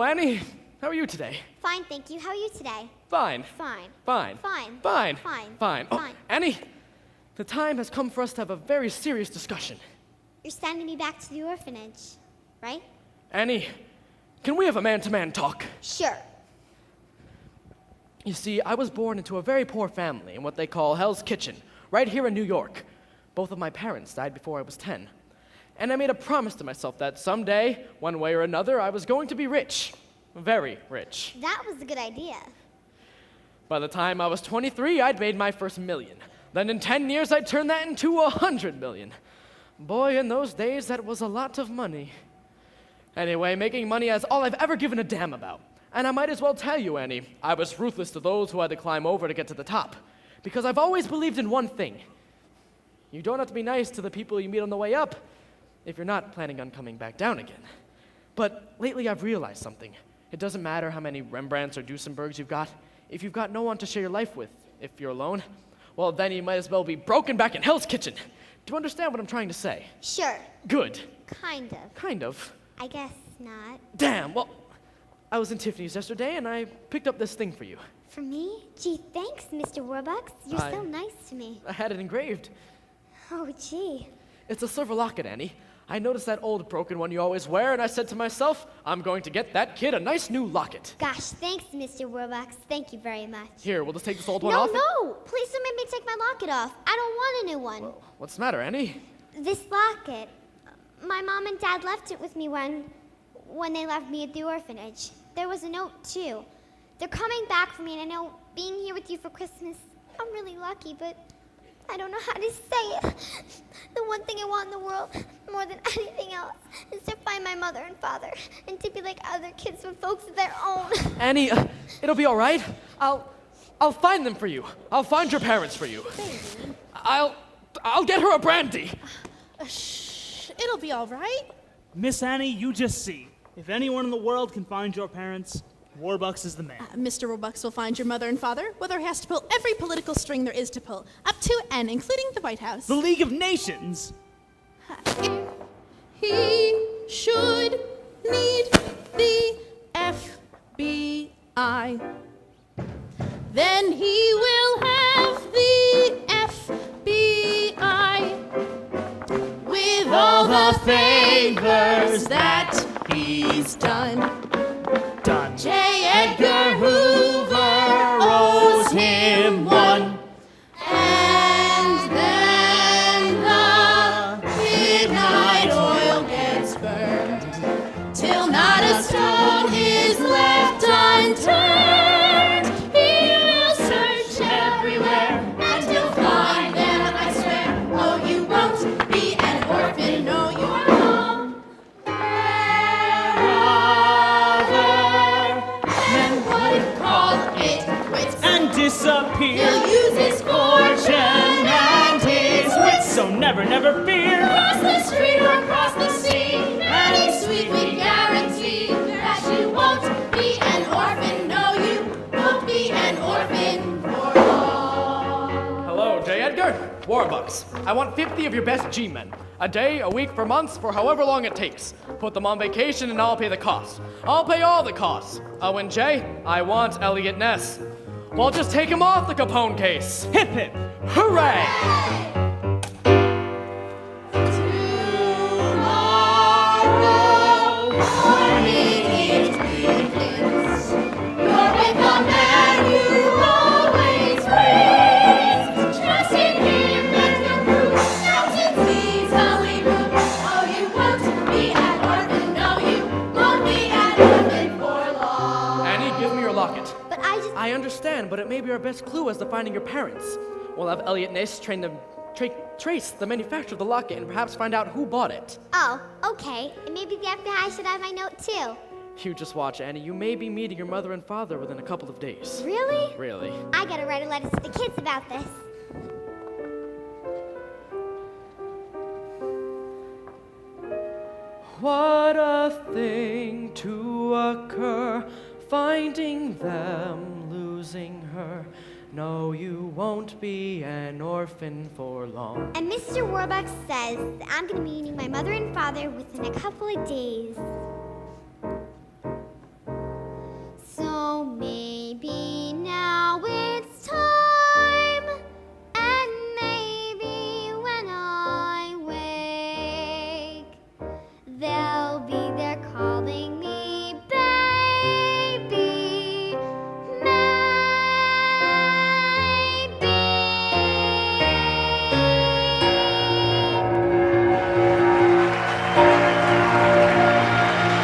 Annie. How are you today? Fine, thank you. How are you today? Fine. Fine. Fine. Fine. Fine. Fine. Fine. Oh, Fine. Annie, the time has come for us to have a very serious discussion. You're sending me back to the orphanage, right? Annie, can we have a man-to-man talk? Sure. You see, I was born into a very poor family in what they call Hell's Kitchen, right here in New York. Both of my parents died before I was 10. And I made a promise to myself that someday, one way or another, I was going to be rich. Very rich. That was a good idea. By the time I was 23, I'd made my first $1 million. Then in 10 years, I'd turned that into $100 million. Boy, in those days, that was a lot of money. Anyway, making money is all I've ever given a damn about. And I might as well tell you, Annie, I was ruthless to those who had to climb over to get to the top. Because I've always believed in one thing. You don't have to be nice to the people you meet on the way up if you're not planning on coming back down again. But lately I've realized something. It doesn't matter how many Rembrandts or Duesenbergs you've got. If you've got no one to share your life with, if you're alone, well, then you might as well be broken back in Hell's Kitchen. Do you understand what I'm trying to say? Sure. Good. Kind of. Kind of. I guess not. Damn, well, I was in Tiffany's yesterday and I picked up this thing for you. For me? Gee, thanks, Mr. Warbucks. You're so nice to me. I had it engraved. Oh, gee. It's a silver locket, Annie. I noticed that old broken one you always wear, and I said to myself, I'm going to get that kid a nice new locket. Gosh, thanks, Mr. Warbucks. Thank you very much. Here, we'll just take this old one off. No! Please don't make me take my locket off. I don't want a new one. Well, what's the matter, Annie? This locket, my mom and dad left it with me when they left me at the orphanage. There was a note, too. They're coming back for me, and I know being here with you for Christmas, I'm really lucky, but I don't know how to say it. The one thing I want in the world, more than anything else, is to find my mother and father, and to be like other kids with folks of their own. Annie, it'll be all right. I'll find them for you. I'll find your parents for you. Baby. I'll get her a brandy. Shh, it'll be all right. Miss Annie, you just see. If anyone in the world can find your parents, Warbucks is the man. Mr. Warbucks will find your mother and father, whether he has to pull every political string there is to pull, up to and including the White House. The League of Nations! If he should need the FBI, then he will have the FBI with all the favors that he's done. J. Edgar Hoover owes him one. And then the midnight oil gets burned till not a stone is left unturned. He will search everywhere and he'll find them, I swear. Oh, you won't be an orphan, no, you won't. Disappear. He'll use his fortune and his wits, so never, never fear. Across the street or across the sea, Annie Sweet, we guarantee that you won't be an orphan. No, you won't be an orphan for long. Hello, J. Edgar. Warbucks. I want 50 of your best G-men. A day, a week, for months, for however long it takes. Put them on vacation and I'll pay the cost. I'll pay all the costs. Oh, and Jay, I want Elliot Ness. Well, just take him off the Capone case. Hip hip. Hooray! Tomorrow morning it begins. You're with the man you always praise. Trust in him and you'll prove mountains easily move. Oh, you won't be an orphan. No, you won't be an orphan for long. Annie, give me your locket. But I understand, but it may be our best clue as to finding your parents. We'll have Elliot Ness trace the manufacturer of the locket and perhaps find out who bought it. Oh, okay. And maybe the FBI should have my note, too. You just watch, Annie. You may be meeting your mother and father within a couple of days. Really? Really. I gotta write a letter to the kids about this. What a thing to occur, finding them, losing her. No, you won't be an orphan for long. And Mr. Warbucks says that I'm gonna be meeting my mother and father within a couple of days.